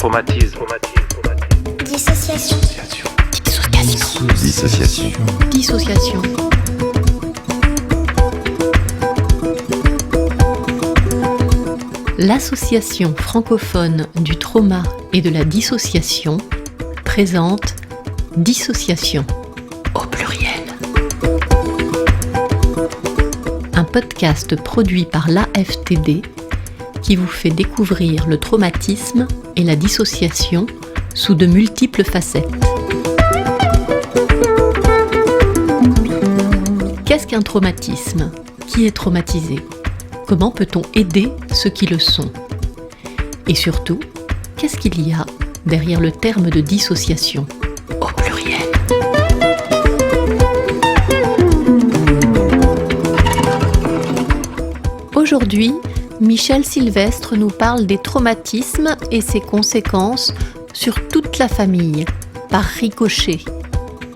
Traumatisme. Dissociation. Dissociation. L'Association francophone du trauma et de la dissociation présente Dissociation au pluriel. Un podcast produit par l'AFTD qui vous fait découvrir le traumatisme et la dissociation sous de multiples facettes. Qu'est-ce qu'un traumatisme ? Qui est traumatisé ? Comment peut-on aider ceux qui le sont ? Et surtout, qu'est-ce qu'il y a derrière le terme de dissociation au pluriel ? Aujourd'hui, Michel Sylvestre nous parle des traumatismes et ses conséquences sur toute la famille, par ricochet,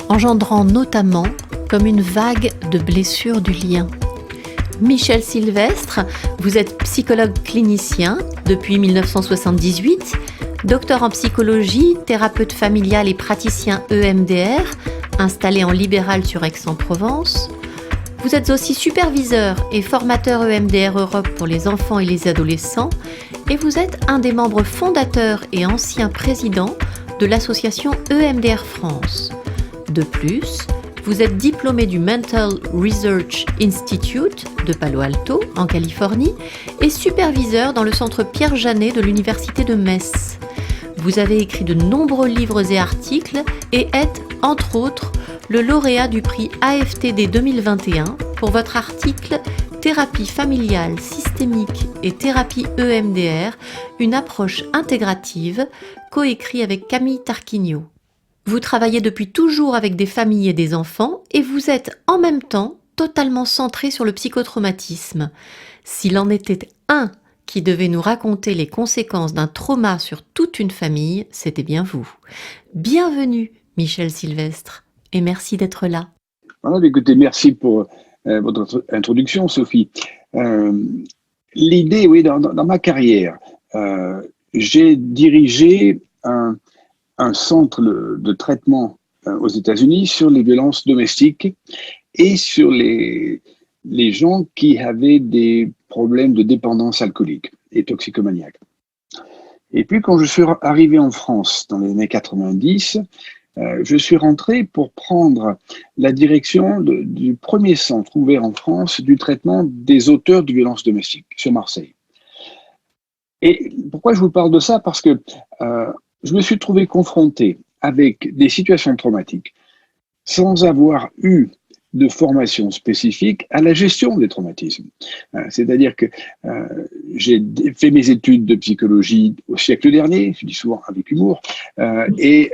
engendrant notamment comme une vague de blessures du lien. Michel Sylvestre, vous êtes psychologue clinicien depuis 1978, docteur en psychologie, thérapeute familial et praticien EMDR, installé en libéral sur Aix-en-Provence. Vous êtes aussi superviseur et formateur EMDR Europe pour les enfants et les adolescents et vous êtes un des membres fondateurs et ancien président de l'association EMDR France. De plus, vous êtes diplômé du Mental Research Institute de Palo Alto, en Californie, et superviseur dans le centre Pierre Janet de l'Université de Metz. Vous avez écrit de nombreux livres et articles et êtes, entre autres, le lauréat du prix AFTD 2021 pour votre article « Thérapie familiale, systémique et thérapie EMDR, une approche intégrative » coécrit avec Camille Tarquinio. Vous travaillez depuis toujours avec des familles et des enfants et vous êtes en même temps totalement centré sur le psychotraumatisme. S'il en était un qui devait nous raconter les conséquences d'un trauma sur toute une famille, c'était bien vous. Bienvenue Michel Sylvestre et merci d'être là. Voilà, écoutez, merci pour votre introduction Sophie. L'idée, oui, dans ma carrière, j'ai dirigé un centre de traitement aux États-Unis sur les violences domestiques et sur les gens qui avaient des problèmes de dépendance alcoolique et toxicomaniaque. Et puis quand je suis arrivé en France dans les années 90, je suis rentré pour prendre la direction du premier centre ouvert en France du traitement des auteurs de violences domestiques sur Marseille. Et pourquoi je vous parle de ça ? Parce que je me suis trouvé confronté avec des situations traumatiques sans avoir eu de formation spécifique à la gestion des traumatismes. C'est-à-dire que j'ai fait mes études de psychologie au siècle dernier, je dis souvent avec humour, et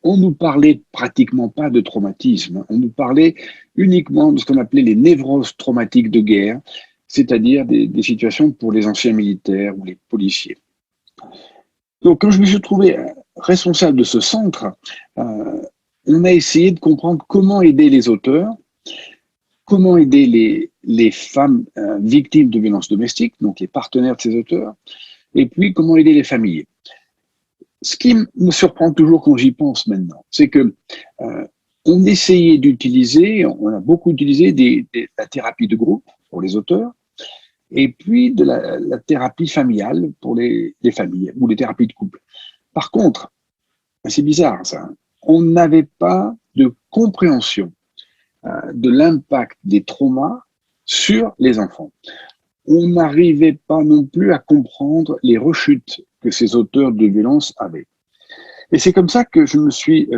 on nous parlait pratiquement pas de traumatisme. On nous parlait uniquement de ce qu'on appelait les névroses traumatiques de guerre, c'est-à-dire des situations pour les anciens militaires ou les policiers. Donc, quand je me suis trouvé responsable de ce centre, on a essayé de comprendre comment aider les auteurs, comment aider les femmes victimes de violences domestiques, donc les partenaires de ces auteurs, et puis comment aider les familles. Ce qui me surprend toujours quand j'y pense maintenant, c'est que on essayait d'utiliser, on a beaucoup utilisé la thérapie de groupe pour les auteurs, et puis de la thérapie familiale pour les familles, ou les thérapies de couple. Par contre, c'est bizarre ça, on n'avait pas de compréhension de l'impact des traumas sur les enfants. On n'arrivait pas non plus à comprendre les rechutes que ces auteurs de violences avaient. Et c'est comme ça que je me suis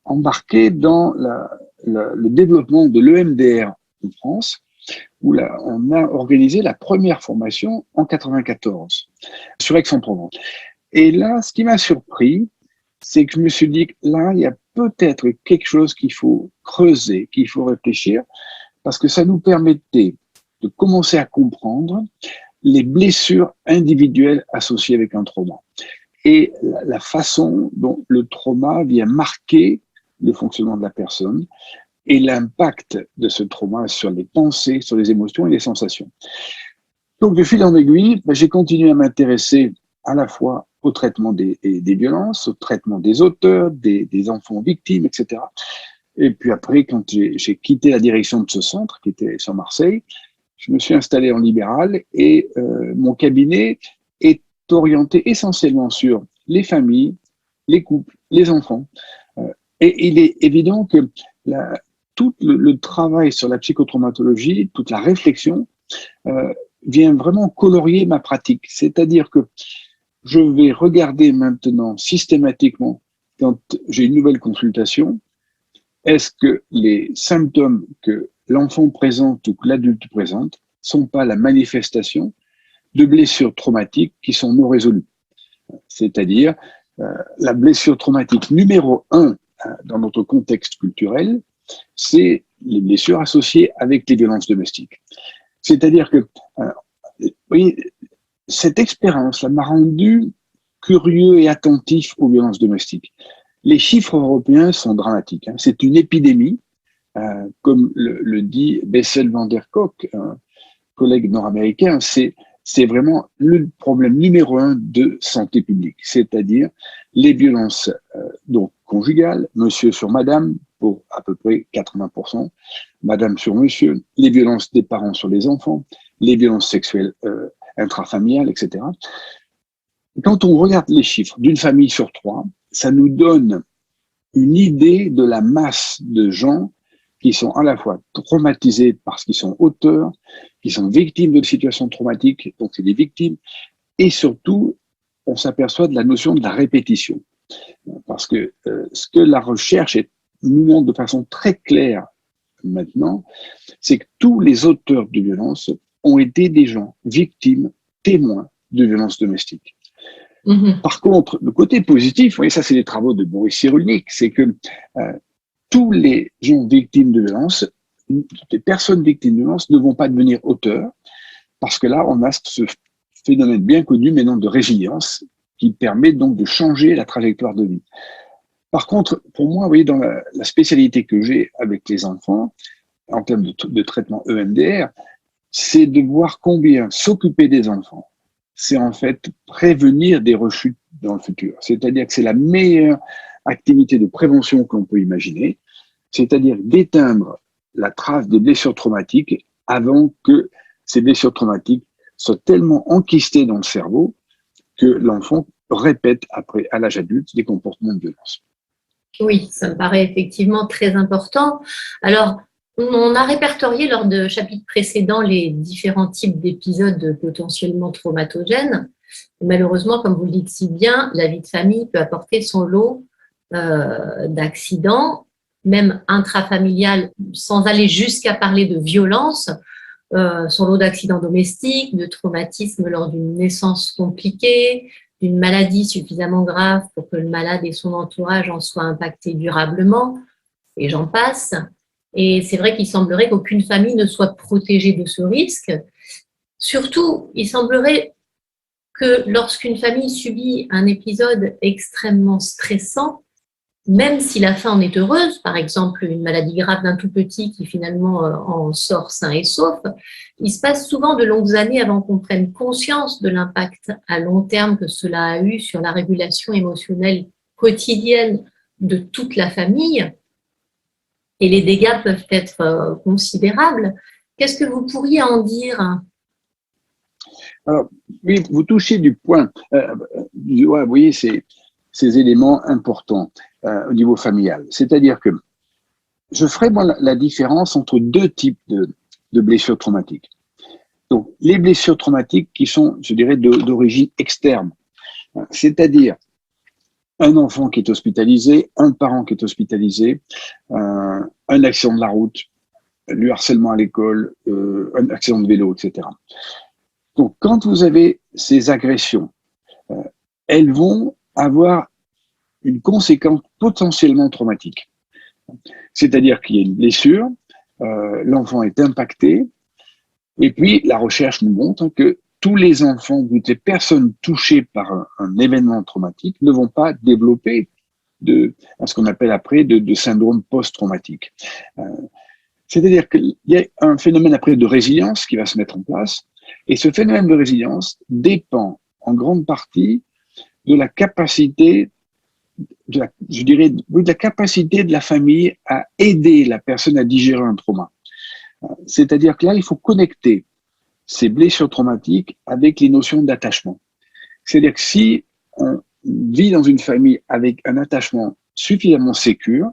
embarqué dans le développement de l'EMDR en France, où on a organisé la première formation en 1994 sur Aix-en-Provence. Et là, ce qui m'a surpris, c'est que je me suis dit que là, il y a peut-être quelque chose qu'il faut creuser, qu'il faut réfléchir, parce que ça nous permettait de commencer à comprendre les blessures individuelles associées avec un trauma et la façon dont le trauma vient marquer le fonctionnement de la personne et l'impact de ce trauma sur les pensées, sur les émotions et les sensations. Donc, de fil en aiguille, j'ai continué à m'intéresser à la fois au traitement des violences, au traitement des auteurs, des enfants victimes, etc. Et puis après, quand j'ai quitté la direction de ce centre, qui était sur Marseille, je me suis installé en libéral et mon cabinet est orienté essentiellement sur les familles, les couples, les enfants. Et il est évident que tout le travail sur la psychotraumatologie, toute la réflexion, vient vraiment colorier ma pratique. C'est-à-dire que je vais regarder maintenant systématiquement, quand j'ai une nouvelle consultation, est-ce que les symptômes que l'enfant présente ou que l'adulte présente sont pas la manifestation de blessures traumatiques qui sont non résolues. C'est-à-dire, la blessure traumatique numéro 1 dans notre contexte culturel, c'est les blessures associées avec les violences domestiques. C'est-à-dire que, vous voyez, cette expérience m'a rendu curieux et attentif aux violences domestiques. Les chiffres européens sont dramatiques. C'est une épidémie, comme le dit Bessel van der Kolk, un collègue nord-américain, c'est vraiment le problème numéro 1 de santé publique, c'est-à-dire les violences donc conjugales, monsieur sur madame, pour à peu près 80%, madame sur monsieur, les violences des parents sur les enfants, les violences sexuelles intrafamiliales, etc. Quand on regarde les chiffres d'une famille sur 3, ça nous donne une idée de la masse de gens qui sont à la fois traumatisés parce qu'ils sont auteurs, qui sont victimes de situations traumatiques, donc c'est des victimes, et surtout, on s'aperçoit de la notion de la répétition. Parce que ce que la recherche nous montre de façon très claire maintenant, c'est que tous les auteurs de violences ont été des gens victimes, témoins de violences domestiques. Par contre, le côté positif, vous voyez, ça c'est les travaux de Boris Cyrulnik, c'est que tous les gens victimes de violences, toutes les personnes victimes de violences ne vont pas devenir auteurs, parce que là, on a ce phénomène bien connu maintenant de résilience, qui permet donc de changer la trajectoire de vie. Par contre, pour moi, vous voyez, dans la spécialité que j'ai avec les enfants, en termes de traitement EMDR, c'est de voir combien s'occuper des enfants, c'est en fait prévenir des rechutes dans le futur. C'est-à-dire que c'est la meilleure activité de prévention qu'on peut imaginer, c'est-à-dire d'éteindre la trace des blessures traumatiques avant que ces blessures traumatiques soient tellement enquistées dans le cerveau que l'enfant répète après, à l'âge adulte, des comportements de violence. Oui, ça me paraît effectivement très important. Alors, on a répertorié lors de chapitres précédents les différents types d'épisodes potentiellement traumatogènes. Malheureusement, comme vous le dites si bien, la vie de famille peut apporter son lot d'accidents, même intrafamiliales, sans aller jusqu'à parler de violence, son lot d'accidents domestiques, de traumatismes lors d'une naissance compliquée, d'une maladie suffisamment grave pour que le malade et son entourage en soient impactés durablement, et j'en passe. Et c'est vrai qu'il semblerait qu'aucune famille ne soit protégée de ce risque. Surtout, il semblerait que lorsqu'une famille subit un épisode extrêmement stressant, même si la fin en est heureuse, par exemple une maladie grave d'un tout petit qui finalement en sort sain et sauf, il se passe souvent de longues années avant qu'on prenne conscience de l'impact à long terme que cela a eu sur la régulation émotionnelle quotidienne de toute la famille. Et les dégâts peuvent être considérables. Qu'est-ce que vous pourriez en dire ? Alors, oui, vous touchez du point. Vous voyez, ces éléments importants au niveau familial. C'est-à-dire que je ferai moi la différence entre deux types de blessures traumatiques. Donc, les blessures traumatiques qui sont, je dirais, d'origine externe. C'est-à-dire un enfant qui est hospitalisé, un parent qui est hospitalisé, un accident de la route, du harcèlement à l'école, un accident de vélo, etc. Donc, quand vous avez ces agressions, elles vont avoir une conséquence potentiellement traumatique. C'est-à-dire qu'il y a une blessure, l'enfant est impacté, et puis la recherche nous montre que tous les enfants, toutes les personnes touchées par un événement traumatique ne vont pas développer ce qu'on appelle après de syndrome post-traumatique. C'est-à-dire qu'il y a un phénomène après de résilience qui va se mettre en place, et ce phénomène de résilience dépend en grande partie de la capacité, je dirais, de la capacité de la famille à aider la personne à digérer un trauma. C'est-à-dire que là, il faut connecter ces blessures traumatiques avec les notions d'attachement. C'est-à-dire que si on vit dans une famille avec un attachement suffisamment sécure,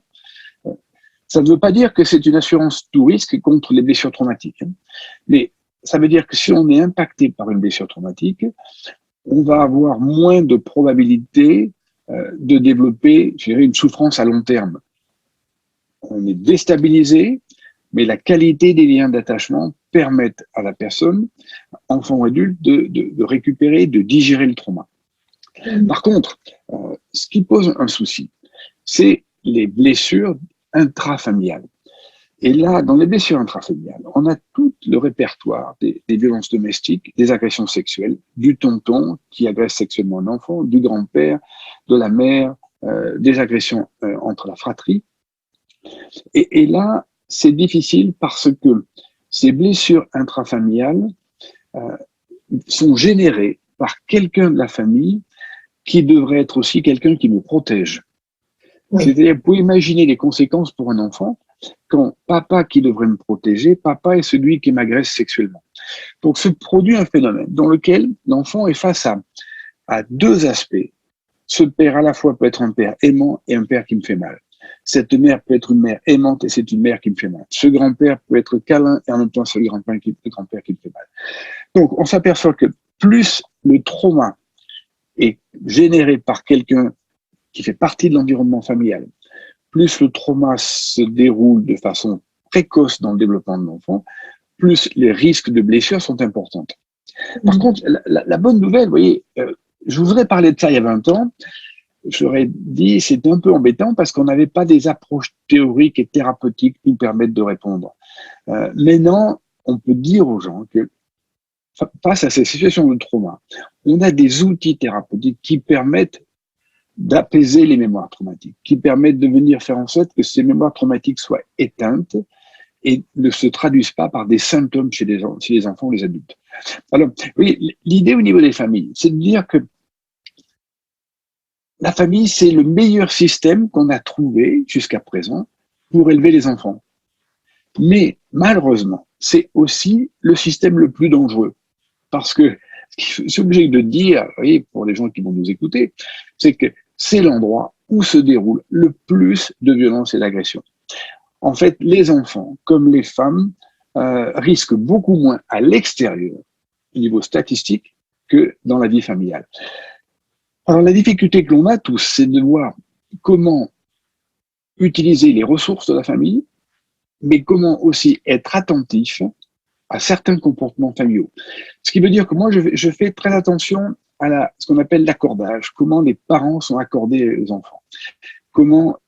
ça ne veut pas dire que c'est une assurance tout risque contre les blessures traumatiques. Mais ça veut dire que si on est impacté par une blessure traumatique, on va avoir moins de probabilité de développer, je dirais, une souffrance à long terme. On est déstabilisé, mais la qualité des liens d'attachement permettent à la personne, enfant ou adulte, de récupérer, de digérer le trauma. Par contre, ce qui pose un souci, c'est les blessures intrafamiliales. Et là, dans les blessures intrafamiliales, on a tout le répertoire des violences domestiques, des agressions sexuelles, du tonton qui agresse sexuellement un enfant, du grand-père, de la mère, des agressions entre la fratrie. Et là, c'est difficile parce que ces blessures intrafamiliales sont générées par quelqu'un de la famille qui devrait être aussi quelqu'un qui me protège. Oui. C'est-à-dire, vous pouvez imaginer les conséquences pour un enfant quand papa qui devrait me protéger, papa est celui qui m'agresse sexuellement. Donc, se produit un phénomène dans lequel l'enfant est face à deux aspects. Ce père, à la fois, peut être un père aimant et un père qui me fait mal. Cette mère peut être une mère aimante et c'est une mère qui me fait mal. Ce grand-père peut être câlin et en même temps, c'est le grand-père qui me fait mal. Donc, on s'aperçoit que plus le trauma est généré par quelqu'un qui fait partie de l'environnement familial, plus le trauma se déroule de façon précoce dans le développement de l'enfant, plus les risques de blessures sont importants. Par contre, la bonne nouvelle, vous voyez, je vous aurais parlé de ça il y a 20 ans, j'aurais dit c'est un peu embêtant parce qu'on n'avait pas des approches théoriques et thérapeutiques qui nous permettent de répondre. Maintenant, on peut dire aux gens que face à ces situations de trauma, on a des outils thérapeutiques qui permettent d'apaiser les mémoires traumatiques, qui permettent de venir faire en sorte que ces mémoires traumatiques soient éteintes et ne se traduisent pas par des symptômes chez les enfants ou les adultes. Alors, oui, l'idée au niveau des familles, c'est de dire que la famille, c'est le meilleur système qu'on a trouvé jusqu'à présent pour élever les enfants. Mais malheureusement, c'est aussi le système le plus dangereux. Parce que ce que je suis obligé de dire, vous voyez, pour les gens qui vont nous écouter, c'est que c'est l'endroit où se déroule le plus de violence et d'agression. En fait, les enfants, comme les femmes, risquent beaucoup moins à l'extérieur, au niveau statistique, que dans la vie familiale. Alors, la difficulté que l'on a tous, c'est de voir comment utiliser les ressources de la famille, mais comment aussi être attentif à certains comportements familiaux. Ce qui veut dire que moi, je fais très attention à ce qu'on appelle l'accordage, comment les parents sont accordés aux enfants, comment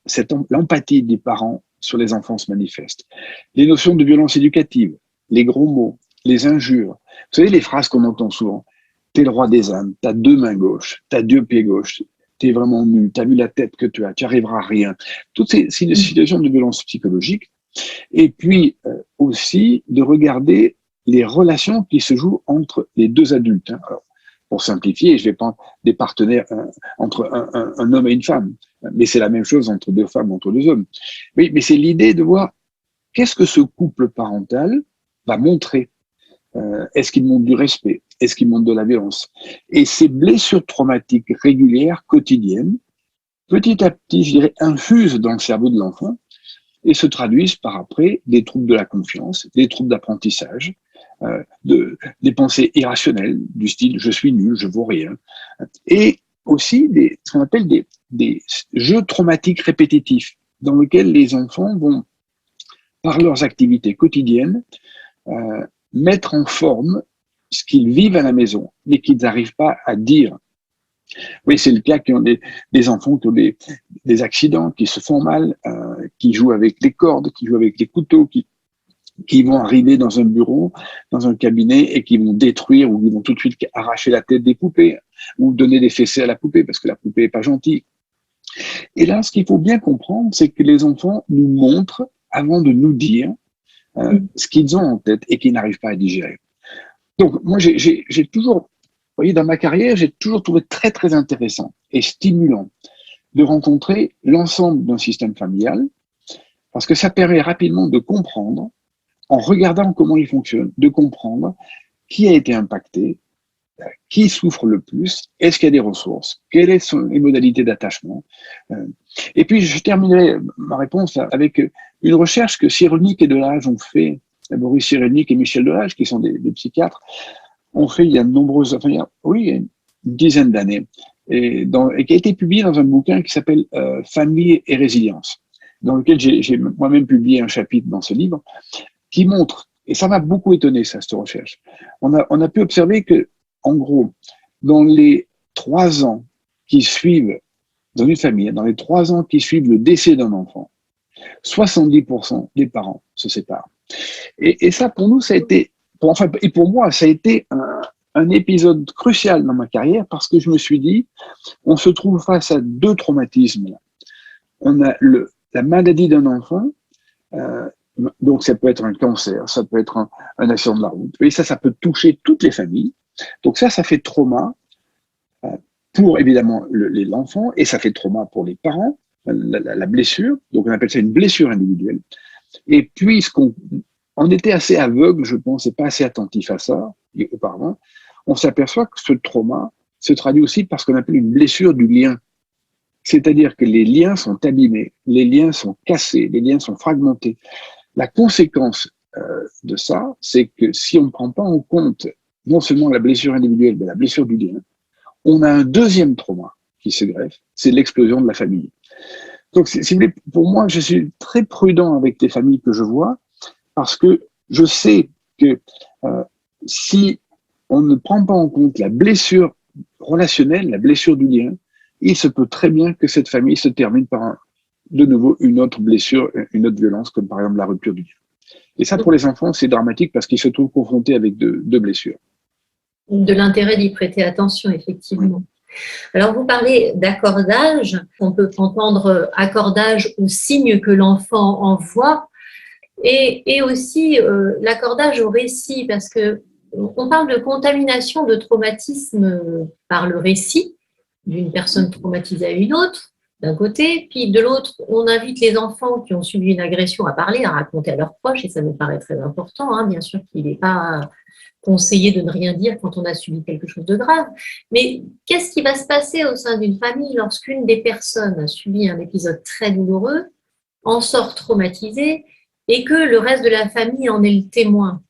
l'empathie des parents sur les enfants se manifeste. Les notions de violence éducative, les gros mots, les injures. Vous savez, les phrases qu'on entend souvent. T'es le roi des ânes, t'as deux mains gauches, t'as deux pieds gauches, t'es vraiment nul, t'as vu la tête que tu as, tu arriveras à rien. Toutes ces situations de violence psychologique. Et puis aussi de regarder les relations qui se jouent entre les deux adultes. Alors, pour simplifier, je vais prendre des partenaires entre un homme et une femme, mais c'est la même chose entre deux femmes, entre deux hommes. Oui, mais c'est l'idée de voir qu'est-ce que ce couple parental va montrer. Est-ce qu'il montre du respect? Est-ce qu'il montre de la violence? Et ces blessures traumatiques régulières, quotidiennes, petit à petit, je dirais, infusent dans le cerveau de l'enfant et se traduisent par après des troubles de la confiance, des troubles d'apprentissage, des pensées irrationnelles du style « je suis nul, je vaux rien », et aussi ce qu'on appelle des jeux traumatiques répétitifs dans lesquels les enfants vont, par leurs activités quotidiennes, mettre en forme ce qu'ils vivent à la maison, mais qu'ils n'arrivent pas à dire. Oui, c'est le cas qui ont des enfants qui ont des accidents, qui se font mal, qui jouent avec les cordes, qui jouent avec les couteaux, qui vont arriver dans un bureau, dans un cabinet et qui vont détruire ou qui vont tout de suite arracher la tête des poupées ou donner des fessées à la poupée parce que la poupée est pas gentille. Et là, ce qu'il faut bien comprendre, c'est que les enfants nous montrent avant de nous dire ce qu'ils ont en tête et qu'ils n'arrivent pas à digérer. Donc, moi, j'ai toujours voyez, dans ma carrière, j'ai toujours trouvé très, très intéressant et stimulant de rencontrer l'ensemble d'un système familial, parce que ça permet rapidement de comprendre, en regardant comment il fonctionne, de comprendre qui a été impacté, qui souffre le plus, est-ce qu'il y a des ressources, quelles sont les modalités d'attachement. Et puis, je terminerai ma réponse avec une recherche que Cyrulnik et Delage ont fait, Boris Cyrulnik et Michel Delage, qui sont des psychiatres, ont fait il y a une dizaine d'années, et qui a été publié dans un bouquin qui s'appelle Famille et résilience, dans lequel j'ai moi-même publié un chapitre dans ce livre, qui montre, et ça m'a beaucoup étonné, ça, cette recherche, on a pu observer que, en gros, dans les 3 ans qui suivent, dans une famille, dans les 3 ans qui suivent le décès d'un enfant, 70% des parents se séparent. Et ça, pour nous, ça a été, pour moi, ça a été un épisode crucial dans ma carrière, parce que je me suis dit, on se trouve face à 2 traumatismes. On a la maladie d'un enfant, donc ça peut être un cancer, ça peut être un accident de la route, et ça peut toucher toutes les familles. Donc ça fait trauma pour évidemment l'enfant, et ça fait trauma pour les parents, la blessure, donc on appelle ça une blessure individuelle. Et puisqu'on était assez aveugle, je pense, et pas assez attentif à ça auparavant, on s'aperçoit que ce trauma se traduit aussi par ce qu'on appelle une blessure du lien. C'est-à-dire que les liens sont abîmés, les liens sont cassés, les liens sont fragmentés. La conséquence de ça, c'est que si on ne prend pas en compte non seulement la blessure individuelle, mais la blessure du lien, on a un deuxième trauma qui se greffe, c'est l'explosion de la famille. Donc, si vous voulez, pour moi, je suis très prudent avec les familles que je vois, parce que je sais que si on ne prend pas en compte la blessure relationnelle, la blessure du lien, il se peut très bien que cette famille se termine par de nouveau une autre blessure, une autre violence, comme par exemple la rupture du lien. Et ça, pour les enfants, c'est dramatique parce qu'ils se trouvent confrontés avec deux blessures. De l'intérêt d'y prêter attention, effectivement. Oui. Alors, vous parlez d'accordage. On peut entendre accordage aux signes que l'enfant envoie et aussi l'accordage au récit, parce que on parle de contamination de traumatisme par le récit d'une personne traumatisée à une autre, d'un côté, puis de l'autre, on invite les enfants qui ont subi une agression à parler, à raconter à leurs proches, et ça me paraît très important, hein, bien sûr qu'il n'est pas conseillé de ne rien dire quand on a subi quelque chose de grave, mais qu'est-ce qui va se passer au sein d'une famille lorsqu'une des personnes a subi un épisode très douloureux, en sort traumatisée, et que le reste de la famille en est le témoin?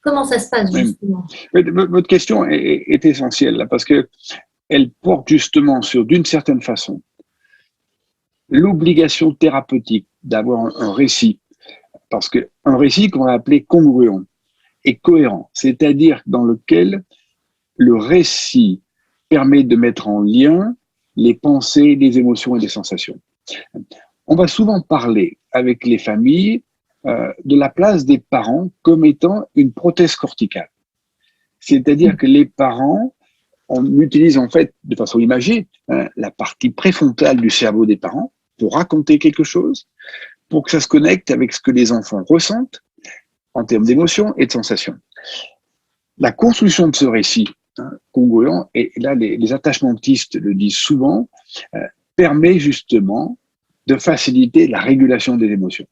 Comment ça se passe, justement? Votre question est essentielle, là, parce que elle porte justement sur, d'une certaine façon, l'obligation thérapeutique d'avoir un récit, parce qu'un récit qu'on va appeler congruent et cohérent, c'est-à-dire dans lequel le récit permet de mettre en lien les pensées, les émotions et les sensations. On va souvent parler avec les familles de la place des parents comme étant une prothèse corticale. C'est-à-dire que les parents, on utilise en fait de façon imagée la partie préfrontale du cerveau des parents pour raconter quelque chose, pour que ça se connecte avec ce que les enfants ressentent en termes d'émotions et de sensations. La construction de ce récit congruent, et là les attachmentistes le disent souvent, permet justement de faciliter la régulation des émotions.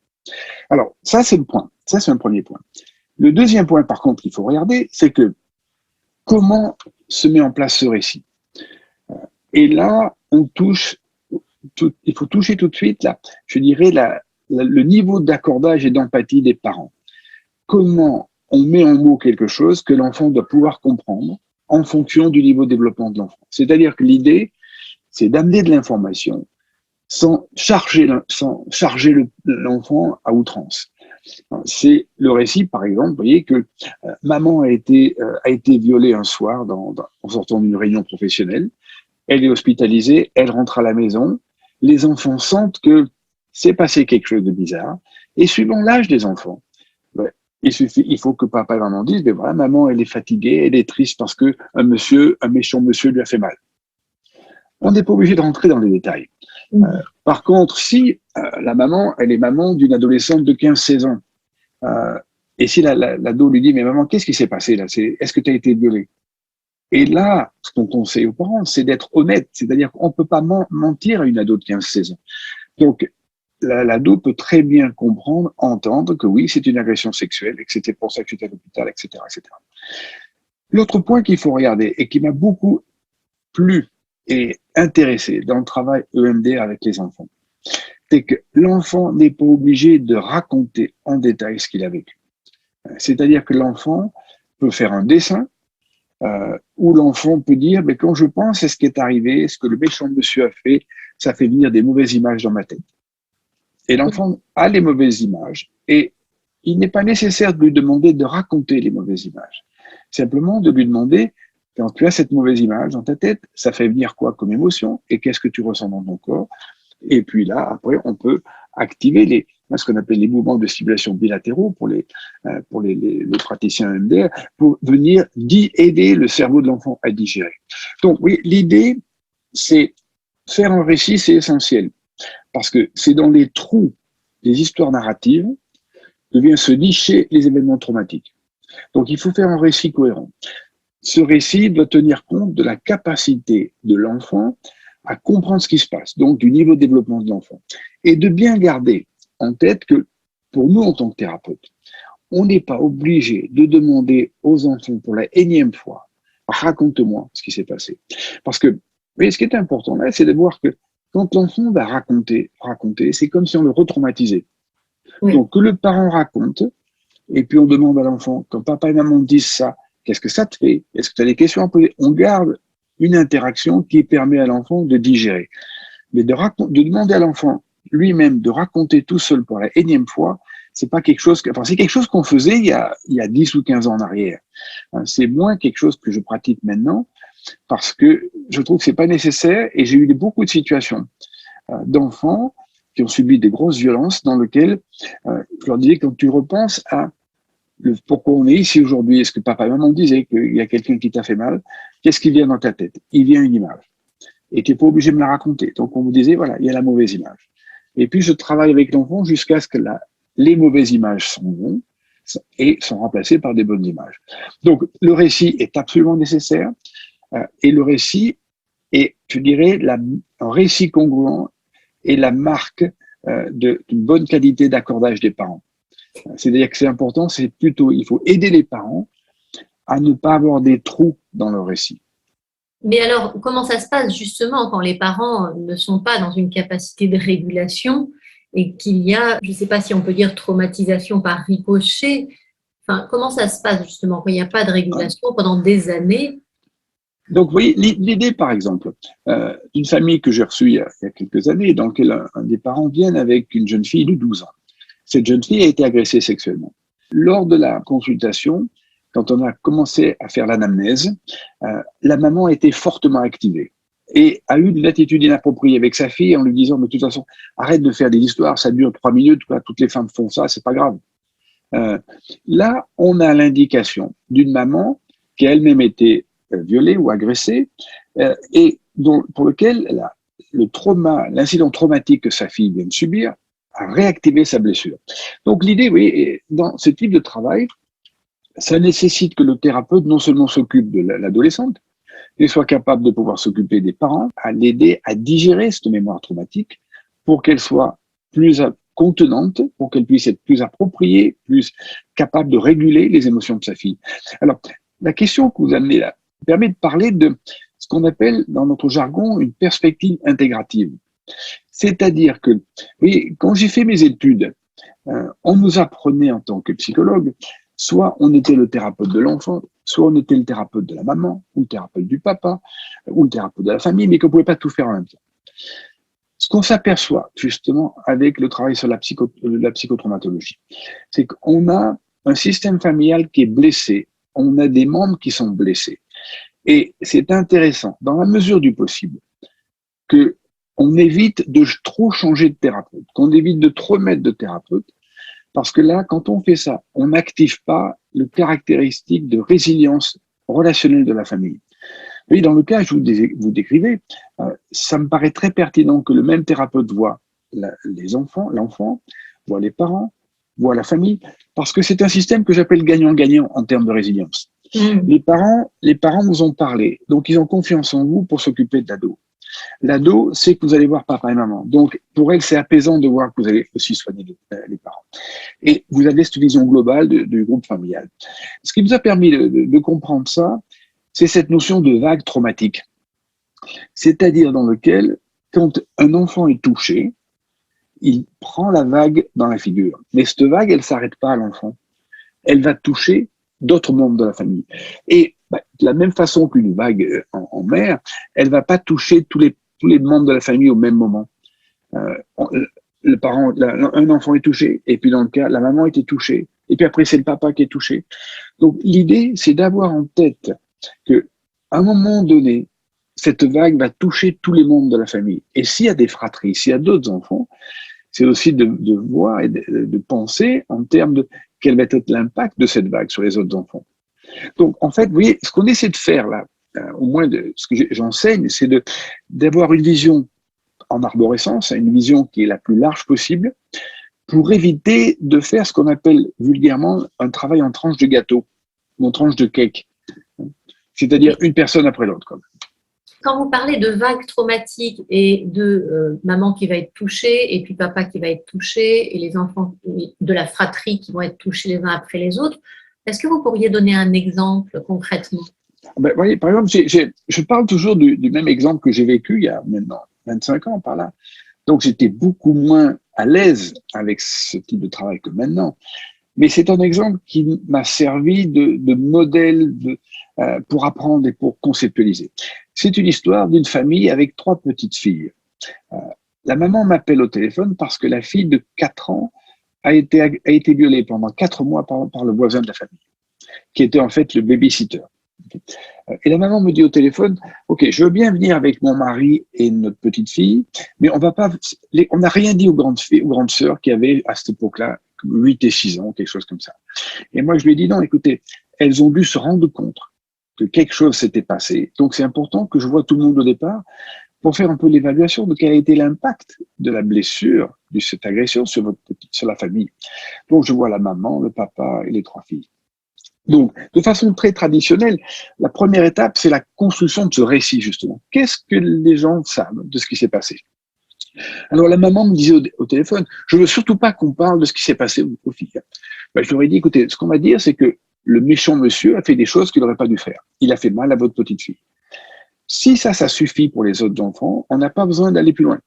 Alors, ça c'est le point, ça c'est un premier point. Le deuxième point par contre qu'il faut regarder, c'est que comment se met en place ce récit. Et là, il faut toucher tout de suite, là, je dirais, le niveau d'accordage et d'empathie des parents. Comment on met en mots quelque chose que l'enfant doit pouvoir comprendre en fonction du niveau de développement de l'enfant. C'est-à-dire que l'idée, c'est d'amener de l'information sans charger l'enfant à outrance. C'est le récit, par exemple, vous voyez que maman a été violée un soir en sortant d'une réunion professionnelle. Elle est hospitalisée, elle rentre à la maison. Les enfants sentent que c'est passé quelque chose de bizarre. Et suivant l'âge des enfants, il faut que papa et maman disent, ben voilà, maman, elle est fatiguée, elle est triste parce que un méchant monsieur lui a fait mal. On n'est pas obligé de rentrer dans les détails. Par contre, si la maman, elle est maman d'une adolescente de 15-16 ans, et si l'ado lui dit, mais maman, qu'est-ce qui s'est passé là? Est-ce que tu as été violée? Et là, ce qu'on conseille aux parents, c'est d'être honnête, c'est-à-dire qu'on ne peut pas mentir à une ado de 15-16 ans. Donc, l'ado peut très bien comprendre, entendre que oui, c'est une agression sexuelle et que c'était pour ça que j'étais à l'hôpital, etc., etc. L'autre point qu'il faut regarder et qui m'a beaucoup plu et intéressé dans le travail EMDR avec les enfants, c'est que l'enfant n'est pas obligé de raconter en détail ce qu'il a vécu. C'est-à-dire que l'enfant peut faire un dessin où l'enfant peut dire, mais quand je pense à ce qui est arrivé, ce que le méchant monsieur a fait, ça fait venir des mauvaises images dans ma tête. Et l'enfant a les mauvaises images et il n'est pas nécessaire de lui demander de raconter les mauvaises images. Simplement de lui demander, quand tu as cette mauvaise image dans ta tête, ça fait venir quoi comme émotion et qu'est-ce que tu ressens dans ton corps. Et puis là, après, on peut activer ce qu'on appelle les mouvements de stimulation bilatéraux pour les praticiens EMDR, pour venir aider le cerveau de l'enfant à digérer. Donc oui, l'idée, c'est faire un récit, c'est essentiel. Parce que c'est dans les trous des histoires narratives que viennent se nicher les événements traumatiques. Donc il faut faire un récit cohérent. Ce récit doit tenir compte de la capacité de l'enfant à comprendre ce qui se passe, donc du niveau de développement de l'enfant. Et de bien garder en tête que pour nous en tant que thérapeute, on n'est pas obligé de demander aux enfants pour la énième fois, raconte-moi ce qui s'est passé. Parce que, vous voyez, ce qui est important là, c'est de voir que quand l'enfant va raconter, c'est comme si on le retraumatisait. Oui. Donc, que le parent raconte, et puis on demande à l'enfant, quand papa et maman disent ça, qu'est-ce que ça te fait? Est-ce que tu as des questions à poser? On garde une interaction qui permet à l'enfant de digérer. Mais de demander à l'enfant lui-même de raconter tout seul pour la énième fois, c'est pas quelque chose c'est quelque chose qu'on faisait il y a 10 ou 15 ans en arrière. C'est moins quelque chose que je pratique maintenant, parce que je trouve que c'est pas nécessaire et j'ai eu beaucoup de situations d'enfants qui ont subi des grosses violences dans lesquelles je leur disais, quand tu repenses à pourquoi on est ici aujourd'hui, est-ce que papa et maman disaient qu'il y a quelqu'un qui t'a fait mal, qu'est-ce qui vient dans ta tête? Il vient une image. Et tu n'es pas obligé de me la raconter. Donc on me disait, voilà, il y a la mauvaise image. Et puis je travaille avec l'enfant jusqu'à ce que les mauvaises images s'en vont et sont remplacées par des bonnes images. Donc le récit est absolument nécessaire et le récit est, je dirais, un récit congruent est la marque d'une bonne qualité d'accordage des parents. C'est-à-dire que c'est important, c'est plutôt, il faut aider les parents à ne pas avoir des trous dans leur récit. Mais alors, comment ça se passe justement quand les parents ne sont pas dans une capacité de régulation et qu'il y a, je ne sais pas si on peut dire traumatisation par ricochet, enfin, comment ça se passe justement quand il n'y a pas de régulation pendant des années? Donc, vous voyez, l'idée, par exemple, d'une famille que j'ai reçue il y a quelques années, dans laquelle un des parents vient avec une jeune fille de 12 ans. Cette jeune fille a été agressée sexuellement. Lors de la consultation, quand on a commencé à faire l'anamnèse, la maman a été fortement activée et a eu une attitude inappropriée avec sa fille en lui disant, mais de toute façon, arrête de faire des histoires, ça dure 3 minutes, toutes les femmes font ça, c'est pas grave. Là, on a l'indication d'une maman qui a elle-même été violée ou agressée et pour lequel l'incident traumatique que sa fille vient de subir a réactivé sa blessure. Donc l'idée, oui, dans ce type de travail, ça nécessite que le thérapeute non seulement s'occupe de l'adolescente, mais soit capable de pouvoir s'occuper des parents, à l'aider à digérer cette mémoire traumatique pour qu'elle soit plus contenante, pour qu'elle puisse être plus appropriée, plus capable de réguler les émotions de sa fille. Alors, la question que vous amenez là permet de parler de ce qu'on appelle dans notre jargon une perspective intégrative. C'est-à-dire que, oui, quand j'ai fait mes études, on nous apprenait en tant que psychologue, soit on était le thérapeute de l'enfant, soit on était le thérapeute de la maman, ou le thérapeute du papa, ou le thérapeute de la famille, mais qu'on ne pouvait pas tout faire en même temps. Ce qu'on s'aperçoit justement avec le travail sur la psychotraumatologie, c'est qu'on a un système familial qui est blessé, on a des membres qui sont blessés. Et c'est intéressant, dans la mesure du possible, qu'on évite de trop changer de thérapeute, qu'on évite de trop mettre de thérapeute, parce que là, quand on fait ça, on n'active pas le caractéristique de résilience relationnelle de la famille. Oui, dans le cas que vous décrivez, ça me paraît très pertinent que le même thérapeute voit l'enfant, voit les parents, voit la famille, parce que c'est un système que j'appelle gagnant-gagnant en termes de résilience. Les parents vous ont parlé, donc ils ont confiance en vous pour s'occuper de l'ado. L'ado sait que vous allez voir papa et maman. Donc, pour elle, c'est apaisant de voir que vous allez aussi soigner les parents. Et vous avez cette vision globale du groupe familial. Ce qui nous a permis de comprendre ça, c'est cette notion de vague traumatique. C'est-à-dire dans lequel, quand un enfant est touché, il prend la vague dans la figure. Mais cette vague, elle ne s'arrête pas à l'enfant. Elle va toucher d'autres membres de la famille. Et de la même façon qu'une vague en mer, elle va pas toucher tous les membres de la famille au même moment. Un enfant est touché, et puis dans le cas, la maman était touchée, et puis après c'est le papa qui est touché. Donc l'idée, c'est d'avoir en tête que à un moment donné, cette vague va toucher tous les membres de la famille. Et s'il y a des fratries, s'il y a d'autres enfants, c'est aussi de voir et de penser en termes de quel va être l'impact de cette vague sur les autres enfants. Donc, en fait, vous voyez, ce qu'on essaie de faire là, au moins ce que j'enseigne, c'est d'avoir une vision en arborescence, une vision qui est la plus large possible, pour éviter de faire ce qu'on appelle vulgairement un travail en tranche de gâteau, ou en tranche de cake. C'est-à-dire une personne après l'autre. Quand vous parlez de vagues traumatiques et de maman qui va être touchée et puis papa qui va être touché et les enfants de la fratrie qui vont être touchés les uns après les autres, est-ce que vous pourriez donner un exemple concrètement? Voyez, par exemple, je parle toujours du même exemple que j'ai vécu il y a maintenant 25 ans par là. Donc j'étais beaucoup moins à l'aise avec ce type de travail que maintenant. Mais c'est un exemple qui m'a servi de modèle pour apprendre et pour conceptualiser. C'est une histoire d'une famille avec 3 petites filles. La maman m'appelle au téléphone parce que la fille de 4 ans a été violée pendant 4 mois par le voisin de la famille, qui était en fait le babysitter. Et la maman me dit au téléphone, OK, je veux bien venir avec mon mari et notre petite fille, mais on n'a rien dit aux grandes sœurs qui avaient à cette époque-là 8 et 6 ans, quelque chose comme ça. Et moi, je lui ai dit, non, écoutez, elles ont dû se rendre compte que quelque chose s'était passé. Donc, c'est important que je vois tout le monde au départ pour faire un peu l'évaluation de quel a été l'impact de la blessure, de cette agression sur la famille. Donc, je vois la maman, le papa et les 3 filles. Donc, de façon très traditionnelle, la première étape, c'est la construction de ce récit, justement. Qu'est-ce que les gens savent de ce qui s'est passé? Alors, la maman me disait au téléphone, je veux surtout pas qu'on parle de ce qui s'est passé aux filles. Je leur ai dit, écoutez, ce qu'on va dire, c'est que le méchant monsieur a fait des choses qu'il n'aurait pas dû faire. Il a fait mal à votre petite fille. Si ça suffit pour les autres enfants, on n'a pas besoin d'aller plus loin,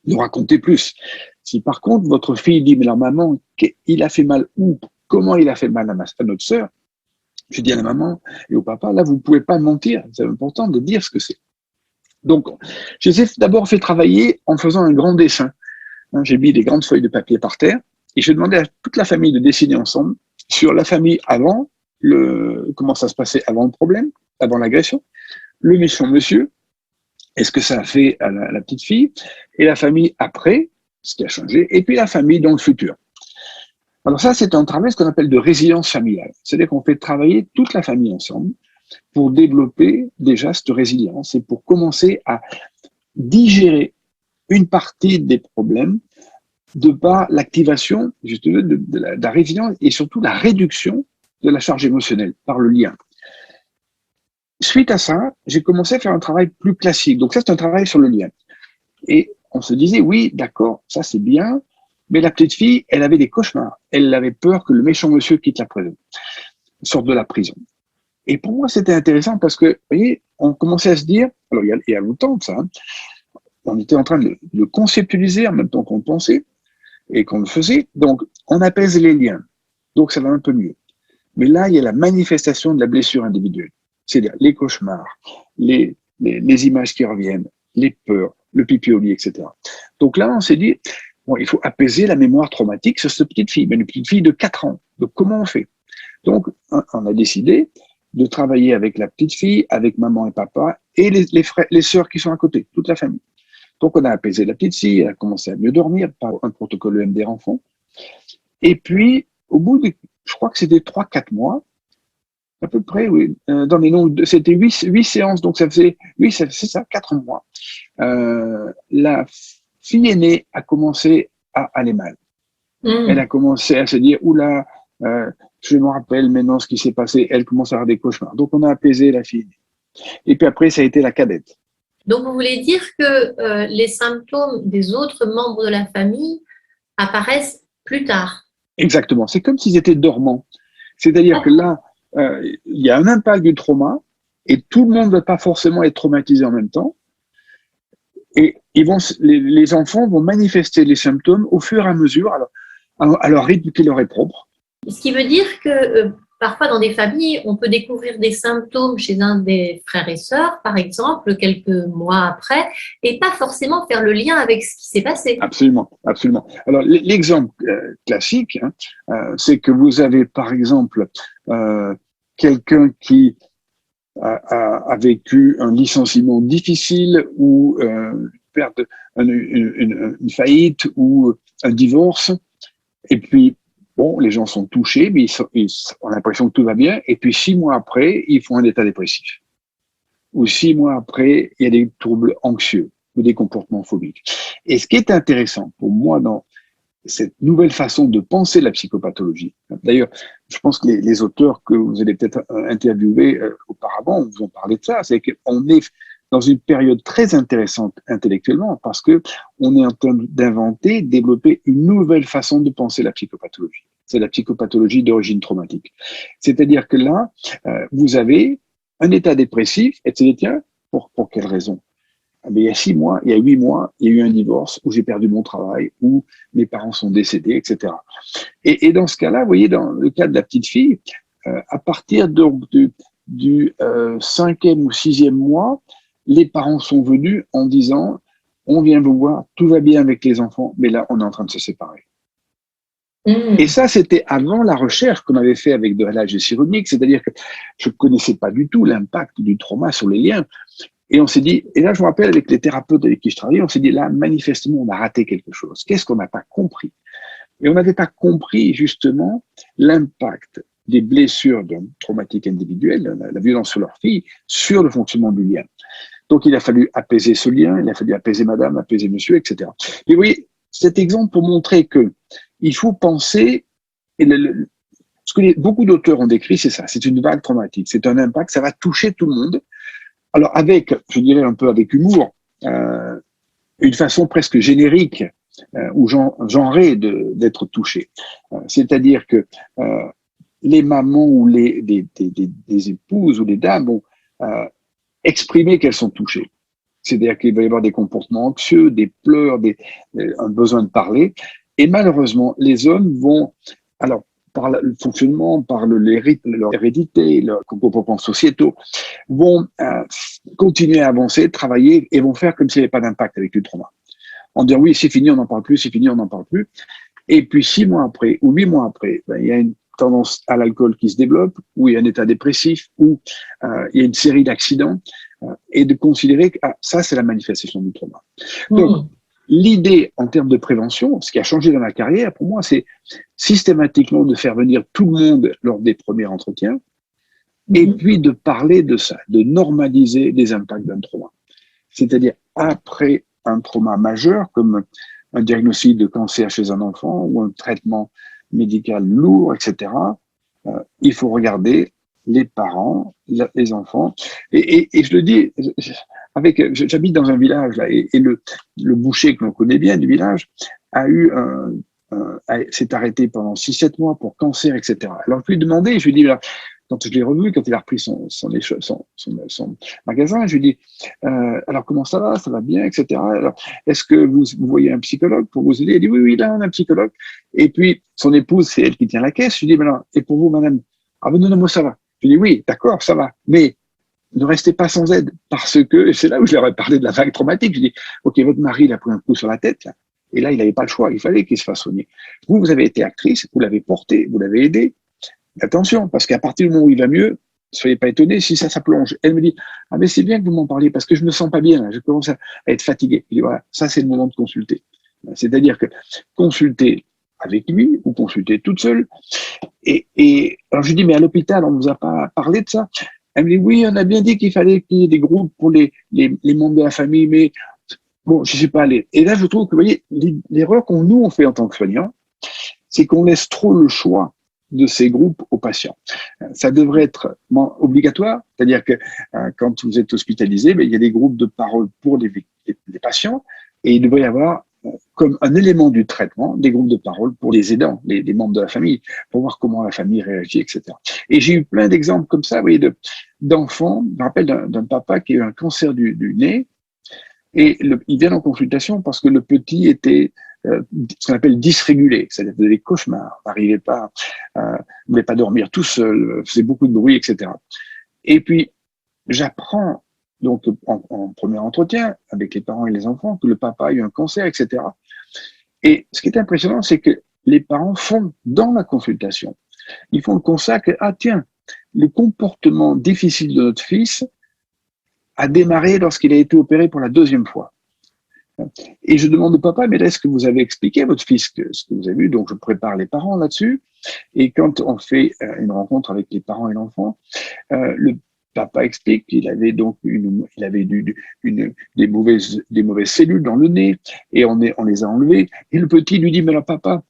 de raconter plus. Si par contre, votre fille dit, mais la maman, il a fait mal où? Comment il a fait mal à notre sœur? Je dis à la maman et au papa, là, vous ne pouvez pas mentir. C'est important de dire ce que c'est. Donc, je les ai d'abord fait travailler en faisant un grand dessin. J'ai mis des grandes feuilles de papier par terre et je demandais à toute la famille de dessiner ensemble sur la famille avant, comment ça se passait avant le problème, avant l'agression, le méchant monsieur, est-ce que ça a fait à la petite fille, et la famille après, ce qui a changé, et puis la famille dans le futur. Alors ça, c'est un travail, ce qu'on appelle de résilience familiale. C'est-à-dire qu'on fait travailler toute la famille ensemble pour développer déjà cette résilience et pour commencer à digérer une partie des problèmes de par l'activation justement de la résilience et surtout la réduction de la charge émotionnelle par le lien. Suite à ça, j'ai commencé à faire un travail plus classique. Donc ça, c'est un travail sur le lien. Et on se disait, oui, d'accord, ça c'est bien, mais la petite fille, elle avait des cauchemars. Elle avait peur que le méchant monsieur quitte la prison, sorte de la prison. Et pour moi, c'était intéressant parce que, vous voyez, on commençait à se dire, alors il y a longtemps de ça, on était en train de le conceptualiser en même temps qu'on le pensait et qu'on le faisait. Donc, on apaise les liens. Donc, ça va un peu mieux. Mais là, il y a la manifestation de la blessure individuelle. C'est-à-dire les cauchemars, les images qui reviennent, les peurs, le pipi au lit, etc. Donc là, on s'est dit, bon, il faut apaiser la mémoire traumatique sur cette petite fille, mais une petite fille de 4 ans. Donc, comment on fait? Donc, on a décidé de travailler avec la petite fille, avec maman et papa, et les sœurs qui sont à côté, toute la famille. Donc, on a apaisé la petite fille, elle a commencé à mieux dormir par un protocole EMDR enfant. Et puis, au bout de, je crois que c'était 3-4 mois, à peu près, oui, dans les noms, c'était 8 séances, donc ça faisait, oui, c'est ça, 4 mois. La fille aînée a commencé à aller mal. Elle a commencé à se dire, oula, je me rappelle maintenant ce qui s'est passé, elle commence à avoir des cauchemars. Donc, on a apaisé la fille. Et puis après, ça a été la cadette. Donc, vous voulez dire que les symptômes des autres membres de la famille apparaissent plus tard. Exactement. C'est comme s'ils étaient dormants. C'est-à-dire que là, il y a un impact du trauma et tout le monde ne va pas forcément être traumatisé en même temps. Et les enfants vont manifester les symptômes au fur et à mesure, à leur rythme qui leur est propre. Ce qui veut dire que parfois dans des familles, on peut découvrir des symptômes chez un des frères et sœurs, par exemple, quelques mois après, et pas forcément faire le lien avec ce qui s'est passé. Absolument, absolument. Alors l'exemple classique, c'est que vous avez par exemple quelqu'un qui a vécu un licenciement difficile ou une faillite ou un divorce, et puis bon, les gens sont touchés, mais ils ont l'impression que tout va bien, et puis 6 mois après, ils font un état dépressif. Ou 6 mois après, il y a des troubles anxieux ou des comportements phobiques. Et ce qui est intéressant pour moi dans cette nouvelle façon de penser la psychopathologie, d'ailleurs, je pense que les auteurs que vous allez peut-être interviewer auparavant vous ont parlé de ça, c'est qu'on est dans une période très intéressante intellectuellement parce que on est en train d'inventer, développer une nouvelle façon de penser la psychopathologie. C'est la psychopathologie d'origine traumatique. C'est-à-dire que là, vous avez un état dépressif et tu dis, tiens, pour quelle raison? Mais il y a 6 mois, il y a 8 mois, il y a eu un divorce où j'ai perdu mon travail, où mes parents sont décédés, etc. Et dans ce cas-là, vous voyez, dans le cas de la petite fille, à partir du 5e ou 6e mois, les parents sont venus en disant « On vient vous voir, tout va bien avec les enfants, mais là, on est en train de se séparer. » Et ça, c'était avant la recherche qu'on avait fait avec de l'âge chirurgique, c'est-à-dire que je ne connaissais pas du tout l'impact du trauma sur les liens. Et on s'est dit, et là je me rappelle avec les thérapeutes avec qui je travaillais, on s'est dit là, manifestement, on a raté quelque chose. Qu'est-ce qu'on n'a pas compris? Et on n'avait pas compris justement l'impact des blessures traumatiques individuelles, la violence sur leur fille, sur le fonctionnement du lien. Donc il a fallu apaiser ce lien, il a fallu apaiser madame, apaiser monsieur, etc. Et vous voyez, cet exemple pour montrer que il faut penser, et ce que beaucoup d'auteurs ont décrit, c'est ça, c'est une vague traumatique, c'est un impact, ça va toucher tout le monde. Alors avec, je dirais un peu avec humour, une façon presque générique ou genrée d'être touché. C'est-à-dire que les mamans ou des épouses ou des dames vont exprimer qu'elles sont touchées. C'est-à-dire qu'il va y avoir des comportements anxieux, des pleurs, un besoin de parler. Et malheureusement, les hommes vont, alors par le fonctionnement, par leur hérédité, leurs comportements sociétaux, vont continuer à avancer, travailler et vont faire comme s'il n'y avait pas d'impact avec le trauma. En disant oui, c'est fini, on n'en parle plus, c'est fini, on n'en parle plus. Et puis 6 mois après ou 8 mois après, il y a une tendance à l'alcool qui se développe, où il y a un état dépressif, où il y a une série d'accidents, et de considérer que ça, c'est la manifestation du trauma. Donc, l'idée en termes de prévention, ce qui a changé dans ma carrière, pour moi, c'est systématiquement de faire venir tout le monde lors des premiers entretiens et puis de parler de ça, de normaliser les impacts d'un trauma. C'est-à-dire, après un trauma majeur, comme un diagnostic de cancer chez un enfant ou un traitement médical lourd, etc., il faut regarder les parents, les enfants. Et je le dis, j'habite dans un village là, et le boucher que l'on connaît bien du village s'est arrêté pendant 6-7 mois pour cancer, etc. Alors je lui ai demandé, je lui ai dit, quand je l'ai revu, quand il a repris son magasin, je lui ai dit, alors comment ça va bien, etc. Alors, est-ce que vous voyez un psychologue pour vous aider? Il a dit, oui, là on a un psychologue. Et puis son épouse, c'est elle qui tient la caisse. Je lui ai dit, et pour vous, madame? Ah ben non, moi ça va. Je lui ai dit, oui, d'accord, ça va, mais ne restez pas sans aide, parce que c'est là où je leur ai parlé de la vague traumatique. Je dis, ok, votre mari, il a pris un coup sur la tête, là, et là, il n'avait pas le choix, il fallait qu'il se fasse soigner. Vous avez été actrice, vous l'avez porté, vous l'avez aidé. Attention, parce qu'à partir du moment où il va mieux, soyez pas étonnés si ça plonge. Elle me dit, ah mais c'est bien que vous m'en parliez, parce que je me sens pas bien, là, je commence à être fatigué. Je dis, voilà, ça c'est le moment de consulter. C'est-à-dire que consulter avec lui ou consulter toute seule. Et alors je dis, mais à l'hôpital, on ne vous a pas parlé de ça? Elle me dit, oui, on a bien dit qu'il fallait qu'il y ait des groupes pour les membres de la famille, mais bon, je ne suis pas allé. Et là, je trouve que, vous voyez, l'erreur qu'on fait en tant que soignants, c'est qu'on laisse trop le choix de ces groupes aux patients. Ça devrait être obligatoire, c'est-à-dire que quand vous êtes hospitalisé, il y a des groupes de parole pour les patients et il devrait y avoir comme un élément du traitement des groupes de parole pour les aidants, les membres de la famille, pour voir comment la famille réagit, etc. Et j'ai eu plein d'exemples comme ça, vous voyez, d'enfants. Je me rappelle d'un papa qui a eu un cancer du nez et il vient en consultation parce que le petit était ce qu'on appelle dysrégulé, c'est-à-dire des cauchemars, n'arrivait pas, ne voulait pas dormir tout seul, faisait beaucoup de bruit, etc. Et puis, j'apprends donc en premier entretien avec les parents et les enfants que le papa a eu un cancer, etc. Et ce qui est impressionnant, c'est que les parents font dans la consultation, ils font le constat que, ah tiens, le comportement difficile de notre fils a démarré lorsqu'il a été opéré pour la 2e fois. Et je demande au papa, mais est-ce que vous avez expliqué à votre fils ce que vous avez vu? Donc je prépare les parents là-dessus. Et quand on fait une rencontre avec les parents et l'enfant, le papa explique qu'il avait donc des mauvaises cellules dans le nez et on les a enlevées. Et le petit lui dit, mais alors papa,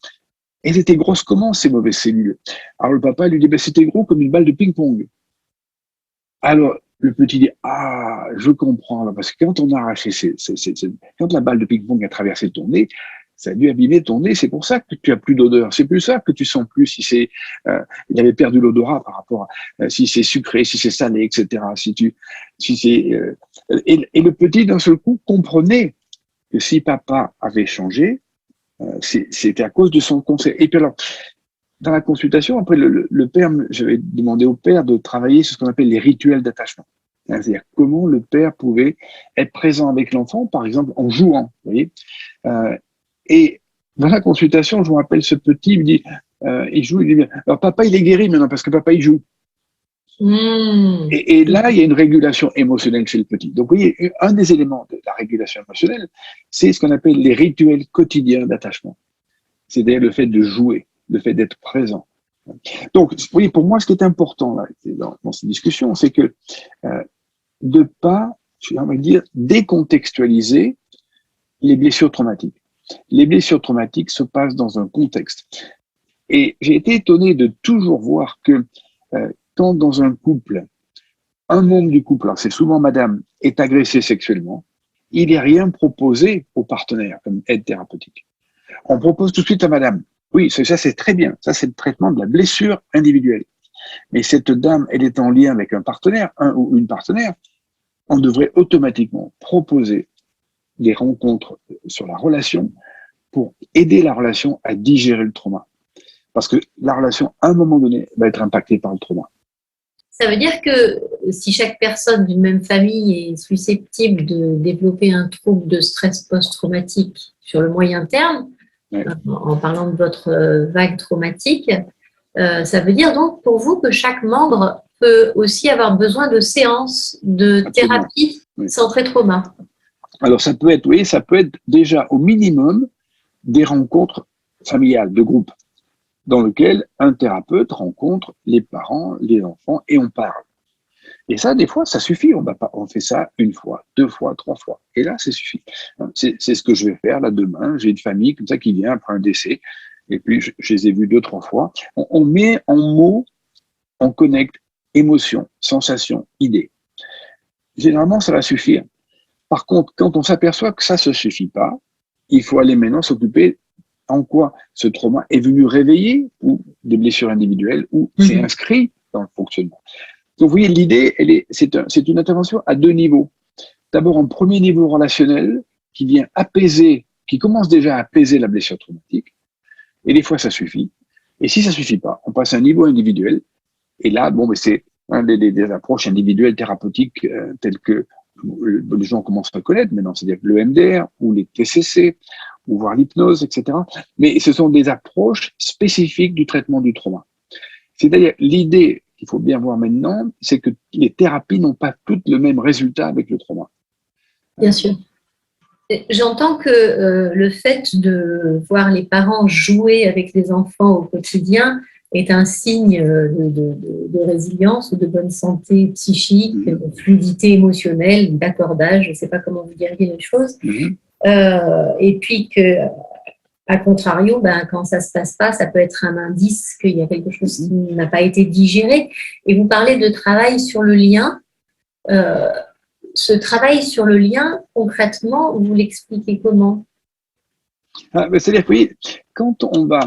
elles étaient grosses comment ces mauvaises cellules? Alors le papa lui dit, ben, c'était gros comme une balle de ping-pong. Alors le petit dit, ah, je comprends, parce que quand on a arraché quand la balle de ping-pong a traversé ton nez, ça a dû abîmer ton nez, c'est pour ça que tu as plus d'odeur. C'est plus ça que tu sens plus si c'est, il avait perdu l'odorat par rapport à si c'est sucré, si c'est salé, etc. Et le petit d'un seul coup comprenait que si papa avait changé, c'était à cause de son conseil. Et puis alors, dans la consultation, après le père, j'avais demandé au père de travailler sur ce qu'on appelle les rituels d'attachement. C'est-à-dire comment le père pouvait être présent avec l'enfant, par exemple en jouant, vous voyez. Et dans la consultation, je me rappelle ce petit, il me dit, il joue, il dit, alors papa il est guéri maintenant parce que papa il joue. Et là, il y a une régulation émotionnelle chez le petit. Donc, vous voyez, un des éléments de la régulation émotionnelle, c'est ce qu'on appelle les rituels quotidiens d'attachement. C'est-à-dire le fait de jouer, le fait d'être présent. Donc, vous voyez, pour moi, ce qui est important là, dans cette discussion, c'est que de pas, je vais dire, décontextualiser les blessures traumatiques. Les blessures traumatiques se passent dans un contexte. Et j'ai été étonné de toujours voir que quand dans un couple, un membre du couple, alors c'est souvent madame, est agressé sexuellement, il n'est rien proposé au partenaire comme aide thérapeutique. On propose tout de suite à madame. Oui, ça c'est très bien. Ça c'est le traitement de la blessure individuelle. Mais cette dame, elle est en lien avec un partenaire, un ou une partenaire. On devrait automatiquement proposer des rencontres sur la relation pour aider la relation à digérer le trauma. Parce que la relation, à un moment donné, va être impactée par le trauma. Ça veut dire que si chaque personne d'une même famille est susceptible de développer un trouble de stress post-traumatique sur le moyen terme, ouais, en parlant de votre vague traumatique, ça veut dire donc pour vous que chaque membre peut aussi avoir besoin de séances de thérapie centrée trauma. Alors ça peut être, oui, ça peut être déjà au minimum des rencontres familiales, de groupe, dans lequel un thérapeute rencontre les parents, les enfants, et on parle. Et ça, des fois, ça suffit. On fait ça 1 fois, 2 fois, 3 fois. Et là, ça suffit. C'est ce que je vais faire là demain. J'ai une famille comme ça qui vient après un décès. Et puis, je les ai vus 2, 3 fois. On met en mots, on connecte émotion, sensation, idée. Généralement, ça va suffire. Par contre, quand on s'aperçoit que ça ne suffit pas, il faut aller maintenant s'occuper en quoi ce trauma est venu réveiller ou des blessures individuelles ou c'est inscrit dans le fonctionnement. Donc, vous voyez, l'idée, c'est une intervention à 2 niveaux. D'abord, un premier niveau relationnel qui vient apaiser, qui commence déjà à apaiser la blessure traumatique. Et des fois, ça suffit. Et si ça suffit pas, on passe à un niveau individuel. Et là, bon, mais c'est des approches individuelles thérapeutiques telles que les gens commencent à connaître maintenant, c'est-à-dire le MDR ou les TCC, ou voir l'hypnose, etc. Mais ce sont des approches spécifiques du traitement du trauma. C'est-à-dire, l'idée qu'il faut bien voir maintenant, c'est que les thérapies n'ont pas toutes le même résultat avec le trauma. Bien sûr. J'entends que le fait de voir les parents jouer avec les enfants au quotidien est un signe de résilience ou de bonne santé psychique, de fluidité émotionnelle, d'accordage, je ne sais pas comment vous diriez les choses. Et puis que À contrario, quand ça ne se passe pas, ça peut être un indice qu'il y a quelque chose qui n'a pas été digéré. Et vous parlez de travail sur le lien. Ce travail sur le lien, concrètement, vous l'expliquez comment? C'est-à-dire que oui, quand on va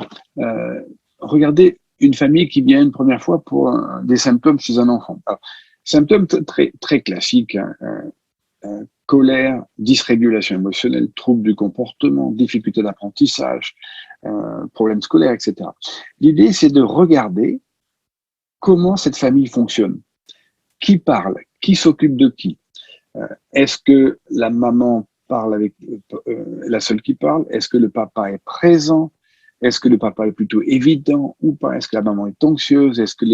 regarder une famille qui vient une première fois pour des symptômes chez un enfant. Alors, symptômes très, très classiques, hein, colère, dysrégulation émotionnelle, troubles du comportement, difficultés d'apprentissage, problèmes scolaires, etc. L'idée, c'est de regarder comment cette famille fonctionne. Qui parle? Qui s'occupe de qui? Est-ce que la maman parle avec la seule qui parle? Est-ce que le papa est présent? Est-ce que le papa est plutôt évident ou pas? Est-ce que la maman est anxieuse? Est-ce que